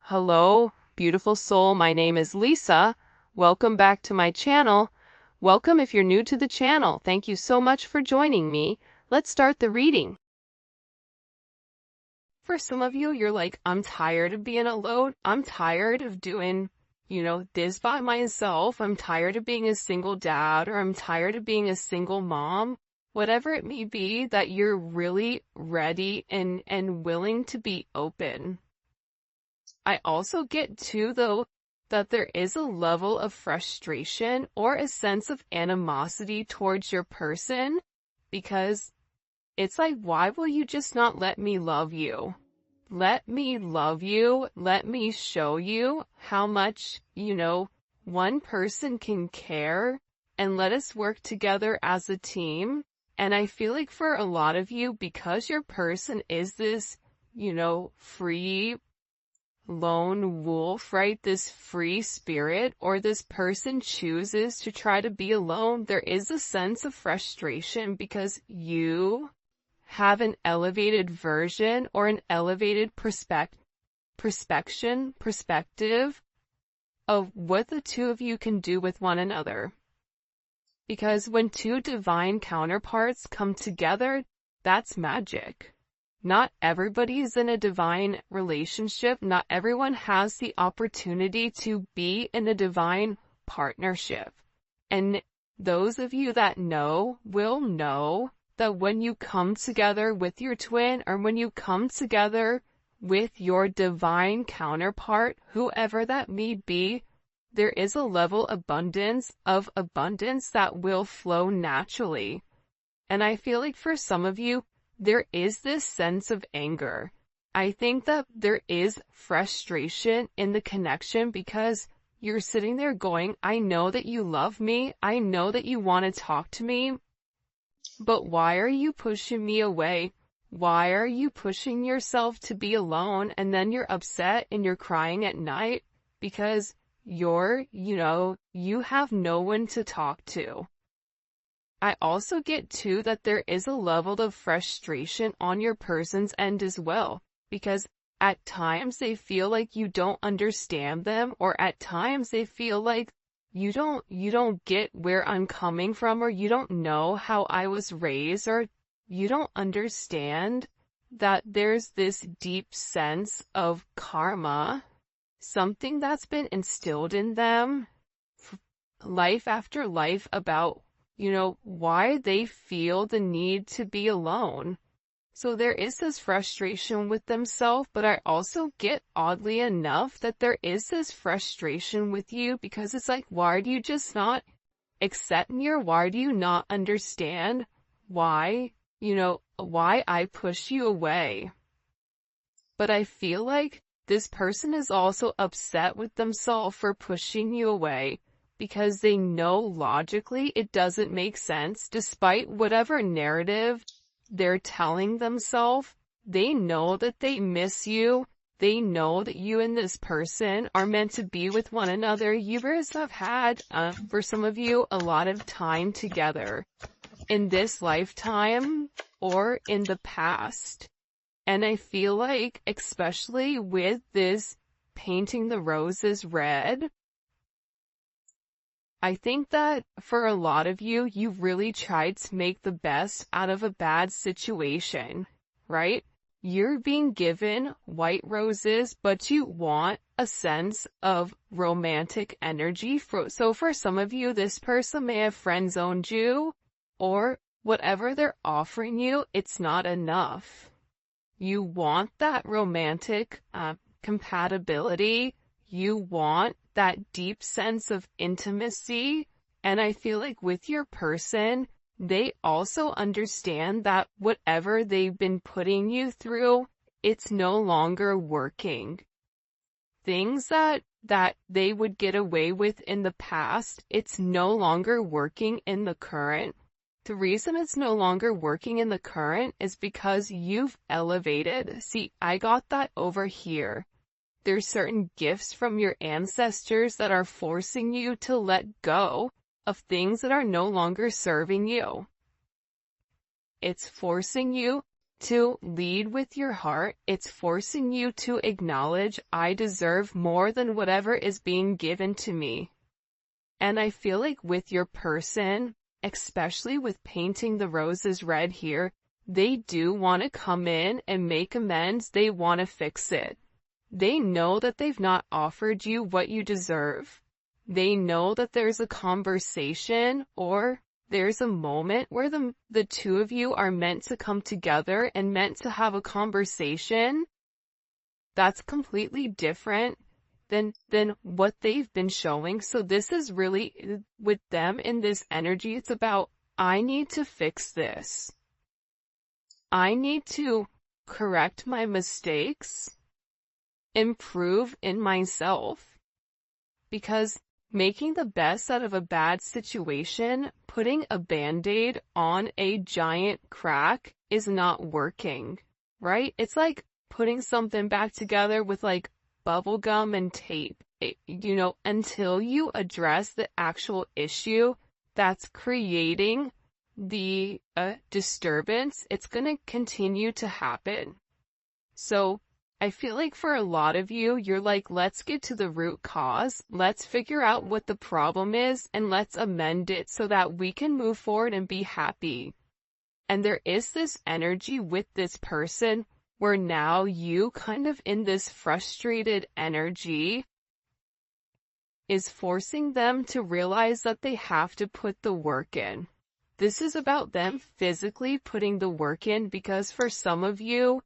Hello, beautiful soul. My name is Lisa. Welcome back to my channel. Welcome if you're new to the channel. Thank you so much for joining me. Let's start the reading. For some of you, you're like, I'm tired of being alone. I'm tired of doing, this by myself. I'm tired of being a single dad, or I'm tired of being a single mom. Whatever it may be, that you're really ready and willing to be open. I also get too, though, that there is a level of frustration or a sense of animosity towards your person, because it's like, why will you just not let me love you? Let me love you. Let me show you how much, one person can care, and let us work together as a team. And I feel like for a lot of you, because your person is this, free lone wolf, right? This free spirit, or this person chooses to try to be alone, there is a sense of frustration because you have an elevated version or an elevated perspective of what the two of you can do with one another. Because when two divine counterparts come together, that's magic. Not everybody is in a divine relationship. Not everyone has the opportunity to be in a divine partnership. And those of you that know will know that when you come together with your twin, or when you come together with your divine counterpart, whoever that may be, there is a level of abundance that will flow naturally. And I feel like for some of you, there is this sense of anger. I think that there is frustration in the connection because you're sitting there going, I know that you love me. I know that you want to talk to me. But why are you pushing me away? Why are you pushing yourself to be alone? And then you're upset and you're crying at night because you have no one to talk to. I also get too that there is a level of frustration on your person's end as well, because at times they feel like you don't understand them, or at times they feel like you don't get where I'm coming from, or you don't know how I was raised, or you don't understand that there's this deep sense of karma, something that's been instilled in them life after life about why they feel the need to be alone. So there is this frustration with themselves, but I also get, oddly enough, that there is this frustration with you because it's like, why do you just not accept me, or why do you not understand why I push you away? But I feel like this person is also upset with themselves for pushing you away, because they know logically it doesn't make sense. Despite whatever narrative they're telling themselves, they know that they miss you. They know that you and this person are meant to be with one another. You guys have had, for some of you, a lot of time together in this lifetime or in the past. And I feel like, especially with this painting the roses red, I think that for a lot of you, you really tried to make the best out of a bad situation, right? You're being given white roses, but you want a sense of romantic energy. So for some of you, this person may have friend-zoned you, or whatever they're offering you, it's not enough. You want that romantic compatibility. You want that deep sense of intimacy. And I feel like with your person, they also understand that whatever they've been putting you through, it's no longer working. Things that they would get away with in the past, it's no longer working in the current. The reason it's no longer working in the current is because you've elevated. See, I got that over here. There's certain gifts from your ancestors that are forcing you to let go of things that are no longer serving you. It's forcing you to lead with your heart. It's forcing you to acknowledge, I deserve more than whatever is being given to me. And I feel like with your person, especially with painting the roses red here, they do want to come in and make amends. They want to fix it. They know that they've not offered you what you deserve. They know that there's a conversation or there's a moment where the two of you are meant to come together and meant to have a conversation that's completely different than what they've been showing. So this is really, with them in this energy, it's about, I need to fix this. I need to correct my mistakes, improve in myself, because making the best out of a bad situation, putting a band-aid on a giant crack is not working, right? It's like putting something back together with like bubble gum and tape. Until you address the actual issue that's creating the disturbance, it's going to continue to happen. So I feel like for a lot of you, you're like, let's get to the root cause. Let's figure out what the problem is and let's amend it so that we can move forward and be happy. And there is this energy with this person where now you kind of in this frustrated energy is forcing them to realize that they have to put the work in. This is about them physically putting the work in, because for some of you,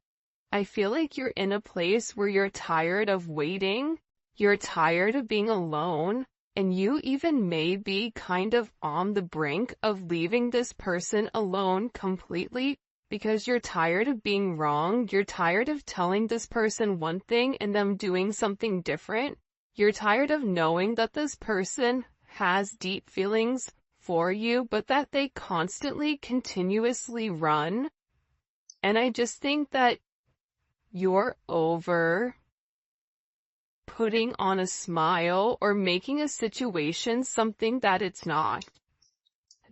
I feel like you're in a place where you're tired of waiting, you're tired of being alone, and you even may be kind of on the brink of leaving this person alone completely because you're tired of being wrong, you're tired of telling this person one thing and them doing something different, you're tired of knowing that this person has deep feelings for you, but that they constantly, continuously run. And I just think that you're over putting on a smile or making a situation something that it's not.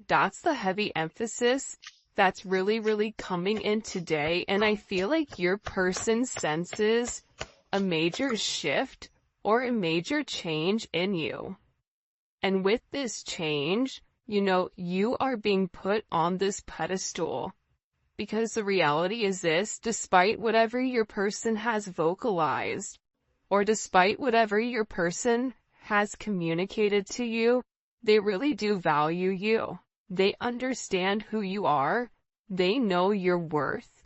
That's the heavy emphasis that's really, really coming in today. And I feel like your person senses a major shift or a major change in you. And with this change, you are being put on this pedestal. Because the reality is this, despite whatever your person has vocalized, or despite whatever your person has communicated to you, they really do value you. They understand who you are. They know your worth.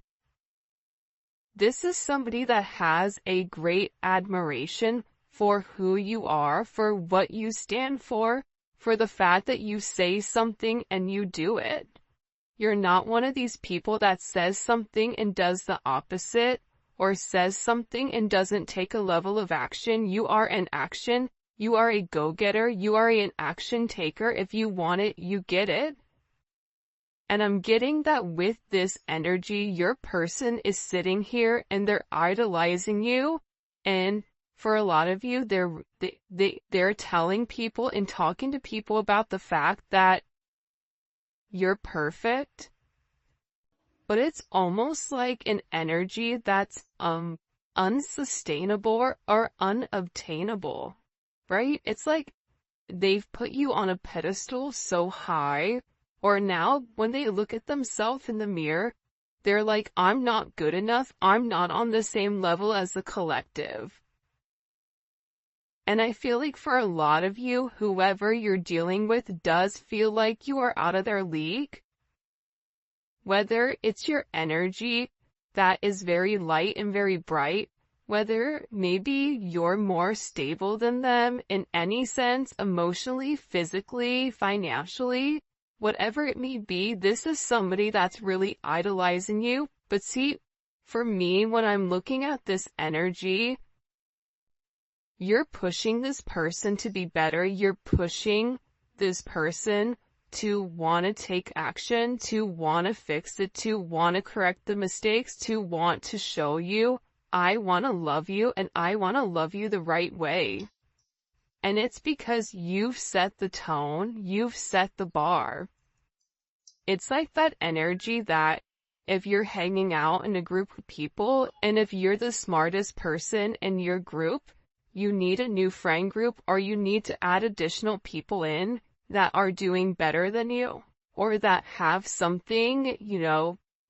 This is somebody that has a great admiration for who you are, for what you stand for the fact that you say something and you do it. You're not one of these people that says something and does the opposite, or says something and doesn't take a level of action. You are an action. You are a go-getter. You are an action taker. If you want it, you get it. And I'm getting that with this energy, your person is sitting here and they're idolizing you. And for a lot of you, they're telling people and talking to people about the fact that you're perfect, but it's almost like an energy that's unsustainable or unobtainable, right? It's like they've put you on a pedestal so high, or now when they look at themselves in the mirror, they're like, I'm not good enough, I'm not on the same level as the collective. And I feel like for a lot of you, whoever you're dealing with does feel like you are out of their league. Whether it's your energy that is very light and very bright, whether maybe you're more stable than them in any sense, emotionally, physically, financially, whatever it may be, this is somebody that's really idolizing you. But see, for me, when I'm looking at this energy, you're pushing this person to be better. You're pushing this person to want to take action, to want to fix it, to want to correct the mistakes, to want to show you, I want to love you and I want to love you the right way. And it's because you've set the tone, you've set the bar. It's like that energy that if you're hanging out in a group of people, and if you're the smartest person in your group, you need a new friend group, or you need to add additional people in that are doing better than you, or that have something,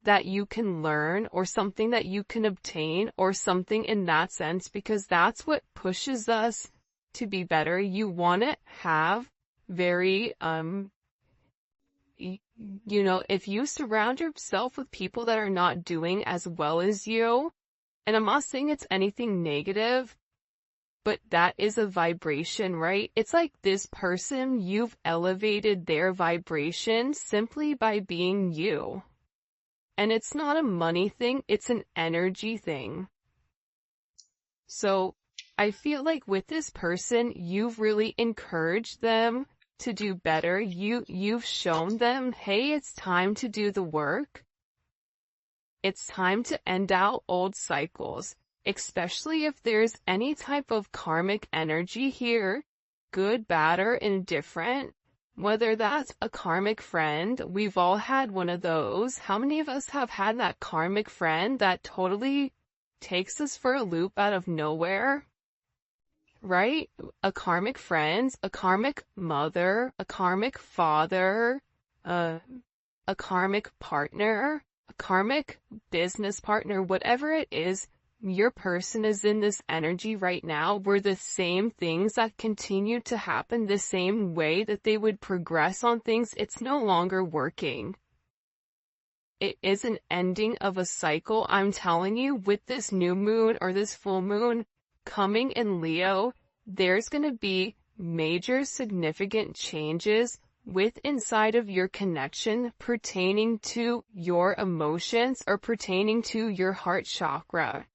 that you can learn, or something that you can obtain, or something in that sense, because that's what pushes us to be better. You want to have very, if you surround yourself with people that are not doing as well as you, and I'm not saying it's anything negative, but that is a vibration, right? It's like this person, you've elevated their vibration simply by being you. And it's not a money thing, it's an energy thing. So I feel like with this person, you've really encouraged them to do better. You've shown them, hey, it's time to do the work. It's time to end out old cycles, especially if there's any type of karmic energy here, good, bad, or indifferent. Whether that's a karmic friend, we've all had one of those. How many of us have had that karmic friend that totally takes us for a loop out of nowhere? Right? A karmic friend, a karmic mother, a karmic father, a karmic partner, a karmic business partner, whatever it is, your person is in this energy right now where the same things that continue to happen, the same way that they would progress on things, it's no longer working. It is an ending of a cycle. I'm telling you, with this new moon or this full moon coming in Leo, there's going to be major significant changes with inside of your connection pertaining to your emotions or pertaining to your heart chakra.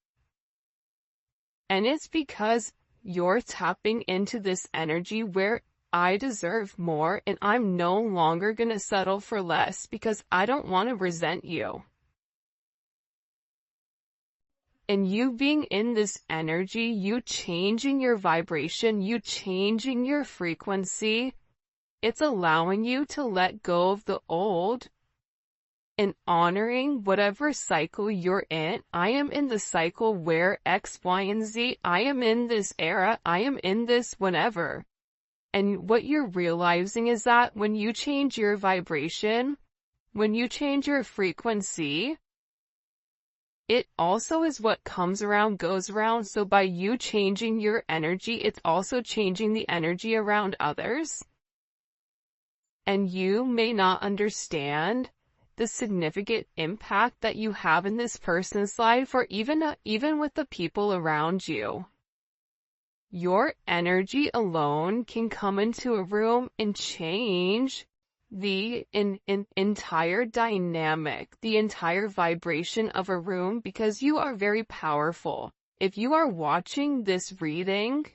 And it's because you're tapping into this energy where I deserve more and I'm no longer going to settle for less because I don't want to resent you. And you being in this energy, you changing your vibration, you changing your frequency, it's allowing you to let go of the old and honoring whatever cycle you're in. I am in the cycle where X, Y, and Z, I am in this era, I am in this whenever. And what you're realizing is that when you change your vibration, when you change your frequency, it also is what comes around goes around. So by you changing your energy, it's also changing the energy around others. And you may not understand the significant impact that you have in this person's life, or even with the people around you. Your energy alone can come into a room and change the entire dynamic, the entire vibration of a room, because you are very powerful. If you are watching this reading,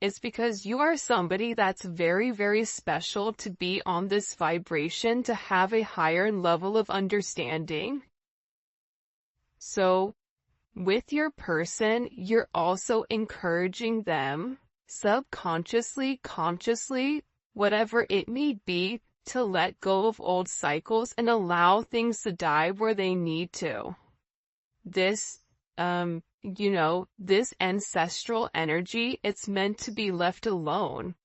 it's because you are somebody that's very, very special to be on this vibration, to have a higher level of understanding. So, with your person, you're also encouraging them, subconsciously, consciously, whatever it may be, to let go of old cycles and allow things to die where they need to. This, this ancestral energy, it's meant to be left alone.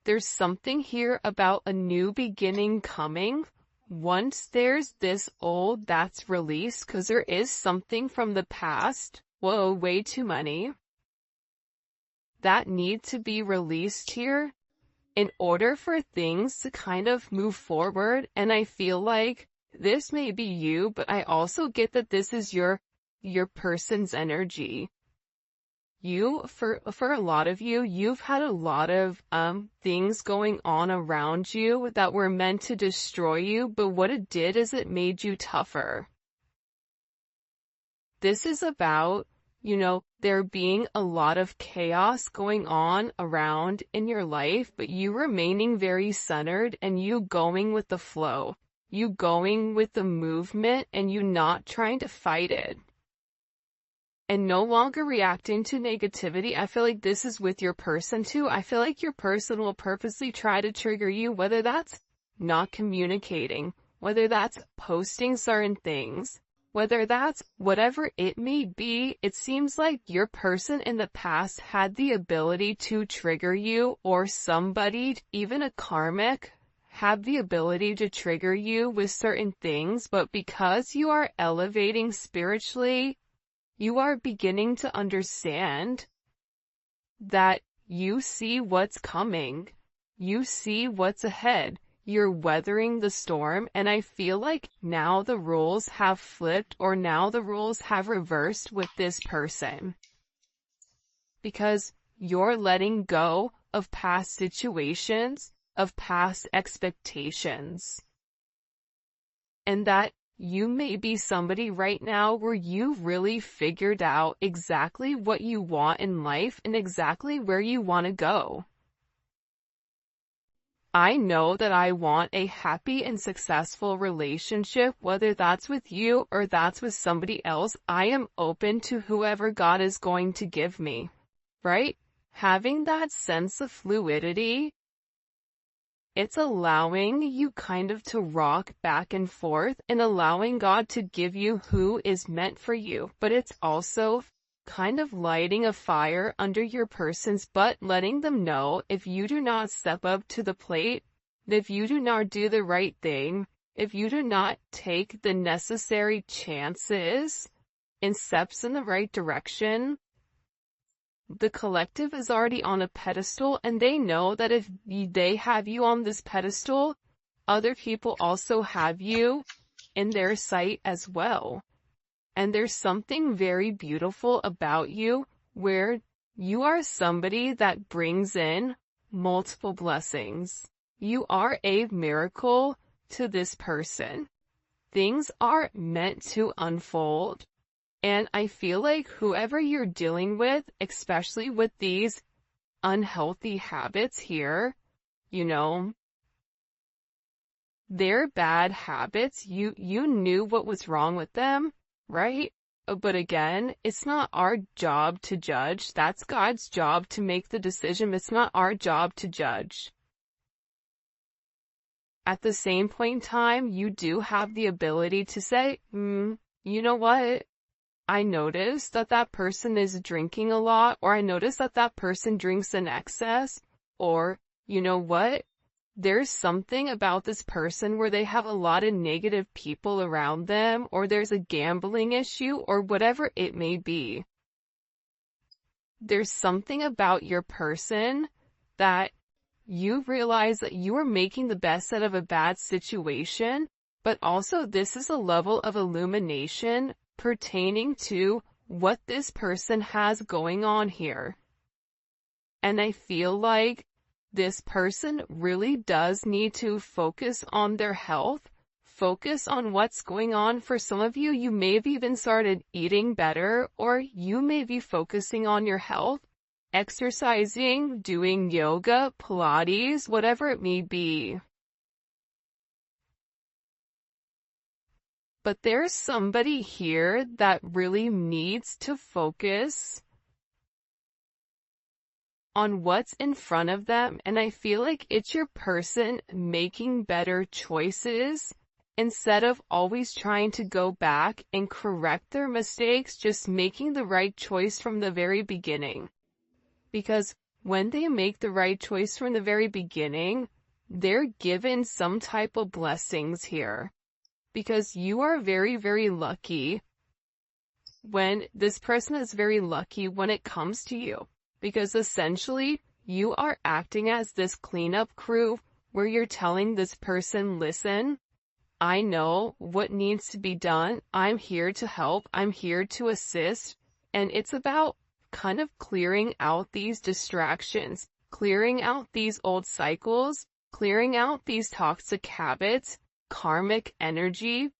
There's something here about a new beginning coming. Once there's this old that's released, because there is something from the past, whoa, way too many, that need to be released here in order for things to kind of move forward. And I feel like this may be you, but I also get that this is your person's energy. For a lot of you, you've had a lot of things going on around you that were meant to destroy you, but what it did is it made you tougher. This is about, there being a lot of chaos going on around in your life, but you remaining very centered and you going with the flow, you going with the movement, and you not trying to fight it. And no longer reacting to negativity. I feel like this is with your person too. I feel like your person will purposely try to trigger you, whether that's not communicating, whether that's posting certain things, whether that's whatever it may be. It seems like your person in the past had the ability to trigger you, or somebody, even a karmic, have the ability to trigger you with certain things, but because you are elevating spiritually, you are beginning to understand that you see what's coming. You see what's ahead. You're weathering the storm, and I feel like now the roles have flipped, or now the roles have reversed with this person. Because you're letting go of past situations, of past expectations. And that you may be somebody right now where you really figured out exactly what you want in life and exactly where you want to go. I know that I want a happy and successful relationship, whether that's with you or that's with somebody else. I am open to whoever God is going to give me, right? Having that sense of fluidity, it's allowing you kind of to rock back and forth and allowing God to give you who is meant for you. But it's also kind of lighting a fire under your person's butt, letting them know if you do not step up to the plate, if you do not do the right thing, if you do not take the necessary chances and steps in the right direction, the collective is already on a pedestal, and they know that if they have you on this pedestal, other people also have you in their sight as well. And there's something very beautiful about you, where you are somebody that brings in multiple blessings. You are a miracle to this person. Things are meant to unfold. And I feel like whoever you're dealing with, especially with these unhealthy habits here, you know, they're bad habits. You knew what was wrong with them, right? But again, it's not our job to judge. That's God's job to make the decision. It's not our job to judge. At the same point in time, you do have the ability to say, you know what? I noticed that that person is drinking a lot, or I noticed that that person drinks in excess, or, you know what? There's something about this person where they have a lot of negative people around them, or there's a gambling issue, or whatever it may be. There's something about your person that you realize that you are making the best out of a bad situation, but also this is a level of illumination pertaining to what this person has going on here. And I feel like this person really does need to focus on their health, focus on what's going on. For some of you, you may have even started eating better, or you may be focusing on your health, exercising, doing yoga, Pilates, whatever it may be. But there's somebody here that really needs to focus on what's in front of them, and I feel like it's your person making better choices instead of always trying to go back and correct their mistakes, just making the right choice from the very beginning. Because when they make the right choice from the very beginning, they're given some type of blessings here. Because you are very, very lucky when this person is very lucky when it comes to you. Because essentially, you are acting as this cleanup crew where you're telling this person, listen, I know what needs to be done. I'm here to help. I'm here to assist. And it's about kind of clearing out these distractions, clearing out these old cycles, clearing out these toxic habits, karmic energy,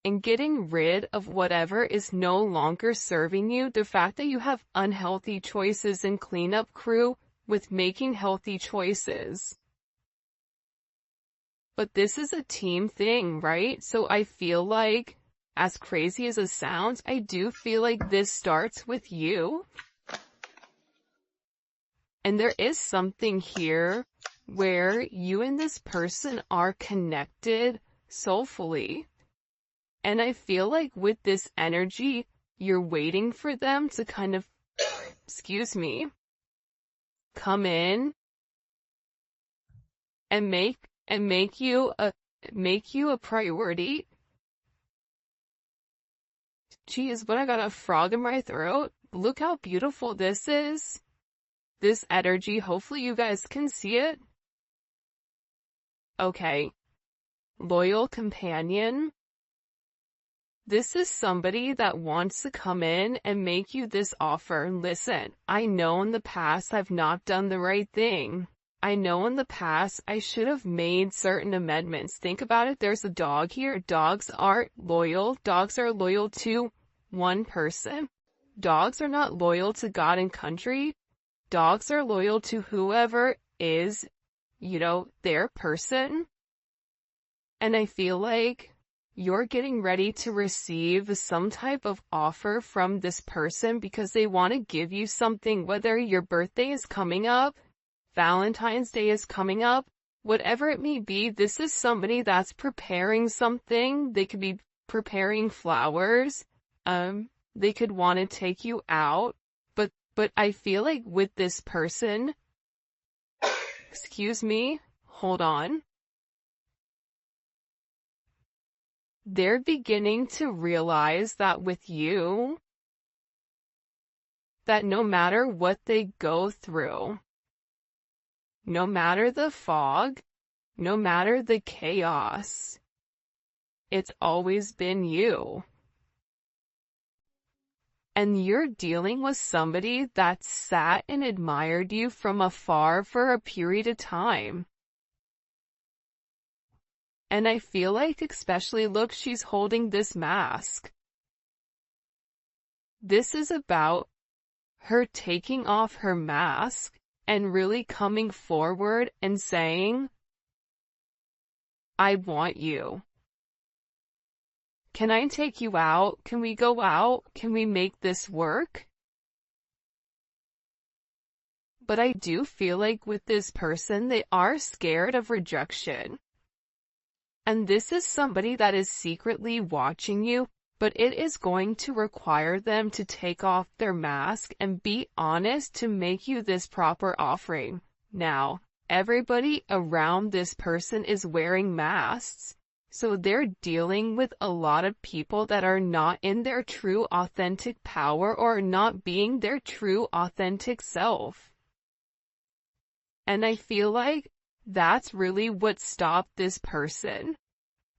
and getting rid of whatever is no longer serving you. The fact that you have unhealthy choices and cleanup crew with making healthy choices. But this is a team thing, right? So I feel like, as crazy as it sounds, I do feel like this starts with you. And there is something here where you and this person are connected soulfully. And I feel like with this energy, you're waiting for them to kind of, come in and make you a priority. Geez, but I got a frog in my throat. Look how beautiful this is. This energy, hopefully you guys can see it. Okay. Loyal companion. This is somebody that wants to come in and make you this offer. Listen, I know in the past I've not done the right thing. I know in the past I should have made certain amendments. Think about it. There's a dog here. Dogs aren't loyal. Dogs are loyal to one person. Dogs are not loyal to God and country. Dogs are loyal to whoever is, their person. And I feel like you're getting ready to receive some type of offer from this person because they want to give you something, whether your birthday is coming up, Valentine's Day is coming up, whatever it may be. This is somebody that's preparing something. They could be preparing flowers. They could want to take you out. But I feel like with this person, hold on. They're beginning to realize that with you, that no matter what they go through, no matter the fog, no matter the chaos, it's always been you. And you're dealing with somebody that sat and admired you from afar for a period of time. And I feel like, especially, look, she's holding this mask. This is about her taking off her mask and really coming forward and saying, I want you. Can I take you out? Can we go out? Can we make this work? But I do feel like with this person, they are scared of rejection. And this is somebody that is secretly watching you, but it is going to require them to take off their mask and be honest to make you this proper offering. Now, everybody around this person is wearing masks. So they're dealing with a lot of people that are not in their true authentic power or not being their true authentic self. And I feel like that's really what stopped this person.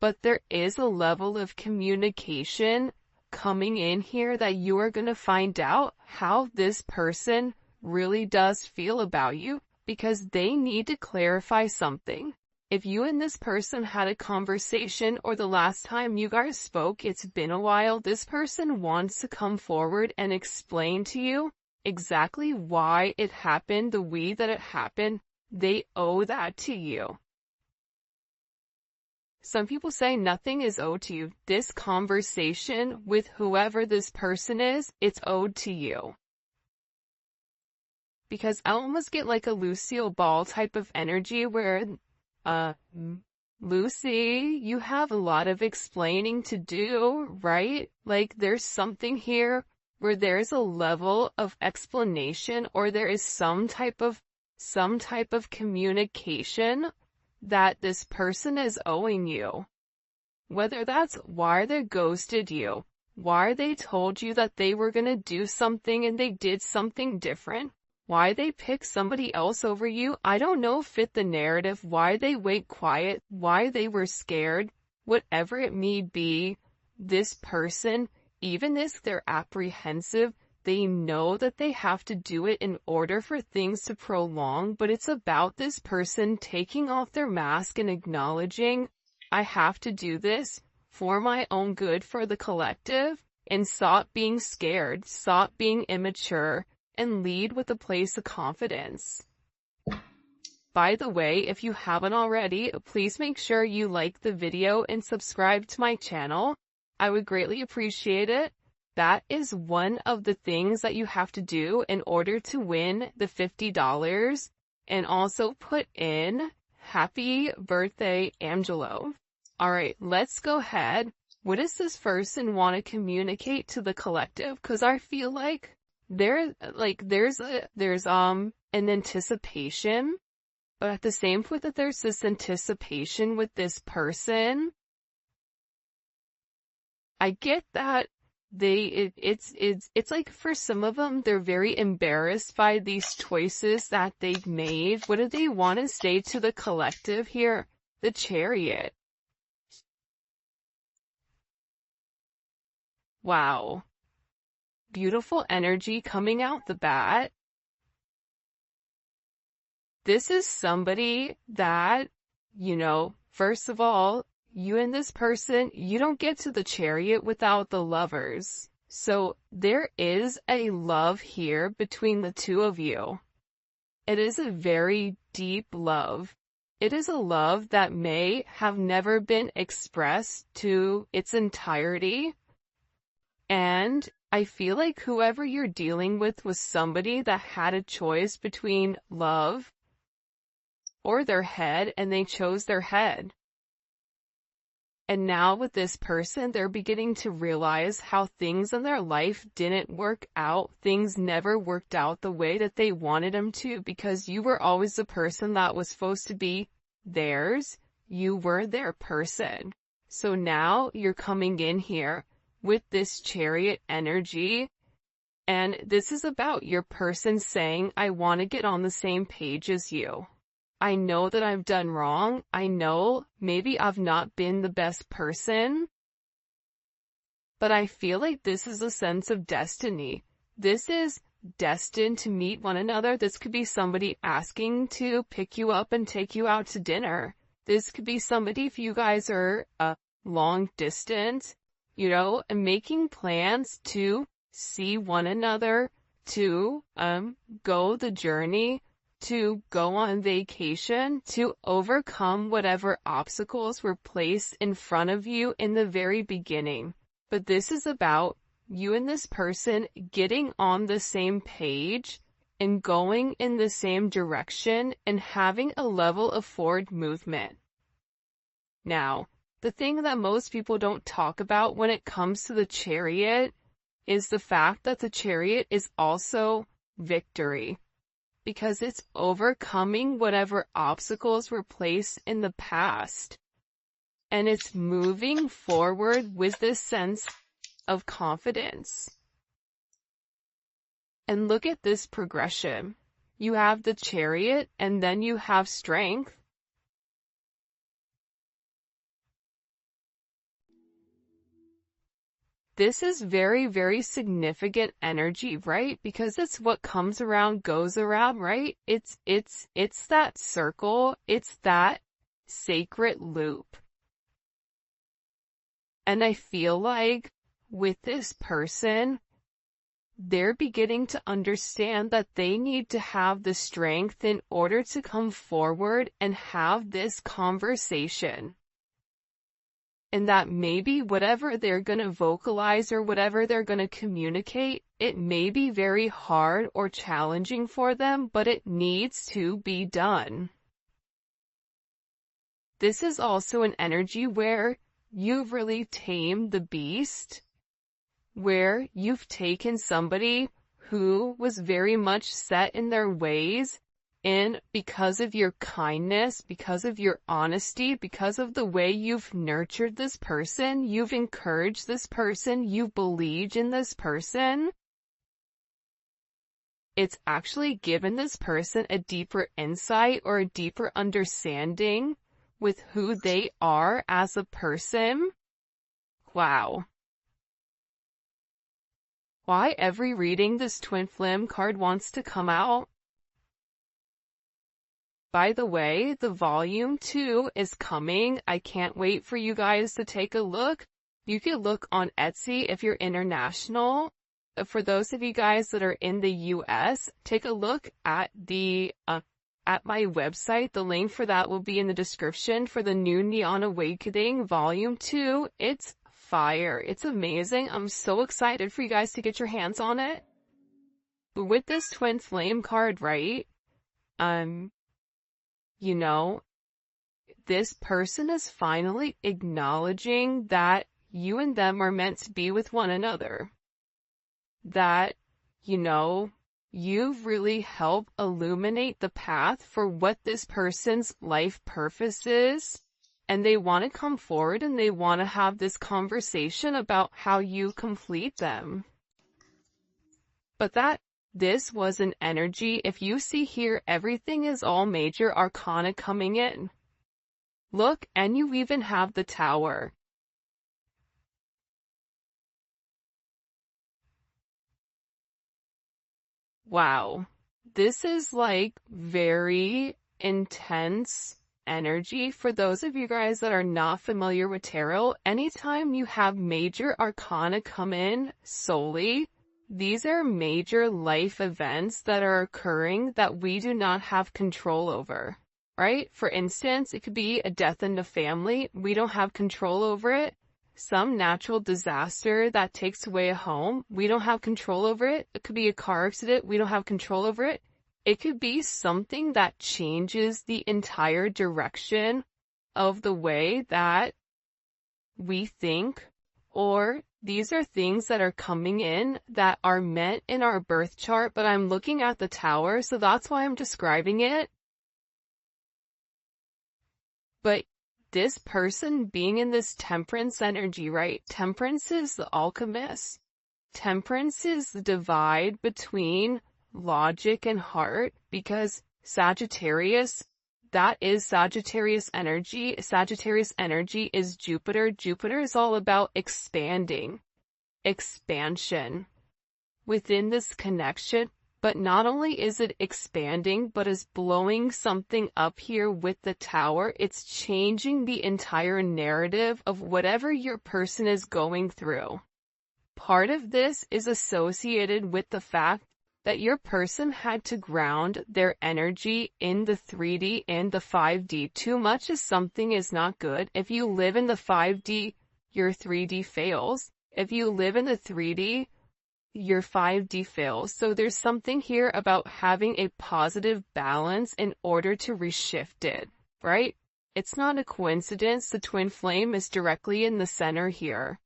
But there is a level of communication coming in here that you are going to find out how this person really does feel about you, because they need to clarify something. If you and this person had a conversation or the last time you guys spoke, it's been a while, this person wants to come forward and explain to you exactly why it happened the way that it happened. They owe that to you. Some people say nothing is owed to you. This conversation with whoever this person is, it's owed to you. Because I almost get like a Lucille Ball type of energy where Lucy, you have a lot of explaining to do, right? Like there's something here where there's a level of explanation, or there is some type of communication that this person is owing you. Whether that's why they ghosted you, why they told you that they were gonna do something and they did something different, why they picked somebody else over you, I don't know, fit the narrative, why they went quiet, why they were scared, whatever it may be, this person, even if they're apprehensive, they know that they have to do it in order for things to prolong, but it's about this person taking off their mask and acknowledging, I have to do this for my own good, for the collective, and stop being scared, stop being immature, and lead with a place of confidence. By the way, if you haven't already, please make sure you like the video and subscribe to my channel. I would greatly appreciate it. That is one of the things that you have to do in order to win the $50, and also put in happy birthday, Angelo. All right, let's go ahead. What does this person want to communicate to the collective? Because I feel like there's an anticipation, but at the same point that there's this anticipation with this person, I get that it's like for some of them, they're very embarrassed by these choices that they've made. What do they want to say to the collective here? The Chariot. Wow. Beautiful energy coming out the bat. This is somebody that, first of all, you and this person, you don't get to the Chariot without the Lovers. So there is a love here between the two of you. It is a very deep love. It is a love that may have never been expressed to its entirety. And I feel like whoever you're dealing with was somebody that had a choice between love or their head, and they chose their head. And now with this person, they're beginning to realize how things in their life didn't work out. Things never worked out the way that they wanted them to, because you were always the person that was supposed to be theirs. You were their person. So now you're coming in here with this Chariot energy, and this is about your person saying, I want to get on the same page as you. I know that I've done wrong. I know maybe I've not been the best person, but I feel like this is a sense of destiny. This is destined to meet one another. This could be somebody asking to pick you up and take you out to dinner. This could be somebody, if you guys are long distance, and making plans to see one another, to go the journey, to go on vacation, to overcome whatever obstacles were placed in front of you in the very beginning. But this is about you and this person getting on the same page and going in the same direction and having a level of forward movement. Now, the thing that most people don't talk about when it comes to the Chariot is the fact that the Chariot is also victory, because it's overcoming whatever obstacles were placed in the past. And it's moving forward with this sense of confidence. And look at this progression. You have the Chariot, and then you have strength. This is very, very significant energy, right? Because it's what comes around goes around, right? It's that circle. It's that sacred loop. And I feel like with this person, they're beginning to understand that they need to have the strength in order to come forward and have this conversation. And that maybe whatever they're going to vocalize or whatever they're going to communicate, it may be very hard or challenging for them, but it needs to be done. This is also an energy where you've really tamed the beast, where you've taken somebody who was very much set in their ways, and because of your kindness, because of your honesty, because of the way you've nurtured this person, you've encouraged this person, you believed in this person, it's actually given this person a deeper insight or a deeper understanding with who they are as a person. Wow. Why every reading this twin flame card wants to come out? By the way, the volume 2 is coming. I can't wait for you guys to take a look. You can look on Etsy if you're international. For those of you guys that are in the US, take a look at at my website. The link for that will be in the description for the new Neon Awakening Volume 2. It's fire. It's amazing. I'm so excited for you guys to get your hands on it. But with this twin flame card, right? this person is finally acknowledging that you and them are meant to be with one another. That, you've really helped illuminate the path for what this person's life purpose is. And they want to come forward and they want to have this conversation about how you complete them. But this was an energy. If you see here, everything is all major arcana coming in. Look, and you even have the Tower. Wow. This is like very intense energy. For those of you guys that are not familiar with tarot, anytime you have major arcana come in solely, these are major life events that are occurring that we do not have control over, right? For instance, it could be a death in the family. We don't have control over it. Some natural disaster that takes away a home. We don't have control over it. It could be a car accident. We don't have control over it. It could be something that changes the entire direction of the way that we think, or these are things that are coming in that are meant in our birth chart, but I'm looking at the Tower, so that's why I'm describing it. But this person being in this Temperance energy, right? Temperance is the alchemist. Temperance is the divide between logic and heart, because Sagittarius, that is Sagittarius energy. Sagittarius energy is Jupiter. Jupiter is all about expanding, expansion within this connection. But not only is it expanding, but is blowing something up here with the Tower. It's changing the entire narrative of whatever your person is going through. Part of this is associated with the fact that your person had to ground their energy in the 3D and the 5D. Too much of something is not good. If you live in the 5D, your 3D fails. If you live in the 3D, your 5D fails. So there's something here about having a positive balance in order to reshift it, right? It's not a coincidence the twin flame is directly in the center here.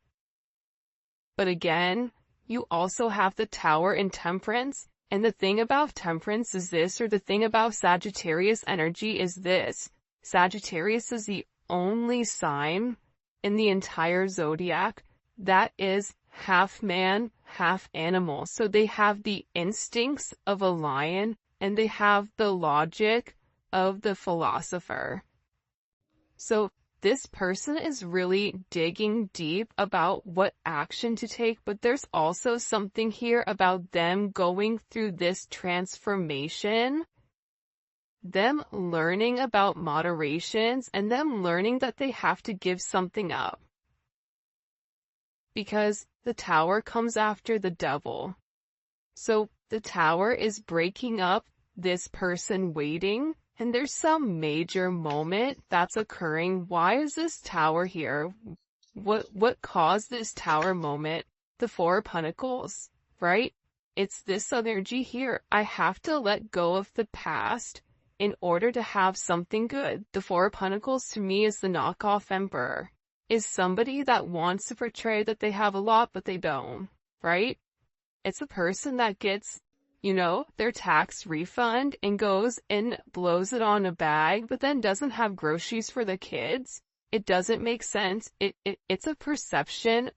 But again, you also have the Tower in Temperance, and the thing about Temperance is this, or the thing about Sagittarius energy is this. Sagittarius is the only sign in the entire zodiac that is half man, half animal. So they have the instincts of a lion, and they have the logic of the philosopher. So this person is really digging deep about what action to take, but there's also something here about them going through this transformation, them learning about moderations, and them learning that they have to give something up. Because the Tower comes after the Devil. So the Tower is breaking up this person waiting, and there's some major moment that's occurring. Why is this Tower here? What caused this Tower moment? The Four of Pentacles, right? It's this energy here. I have to let go of the past in order to have something good. The Four of Pentacles to me is the knockoff Emperor. Is somebody that wants to portray that they have a lot, but they don't, right? It's a person that gets, their tax refund and goes and blows it on a bag, but then doesn't have groceries for the kids. It doesn't make sense. It's a perception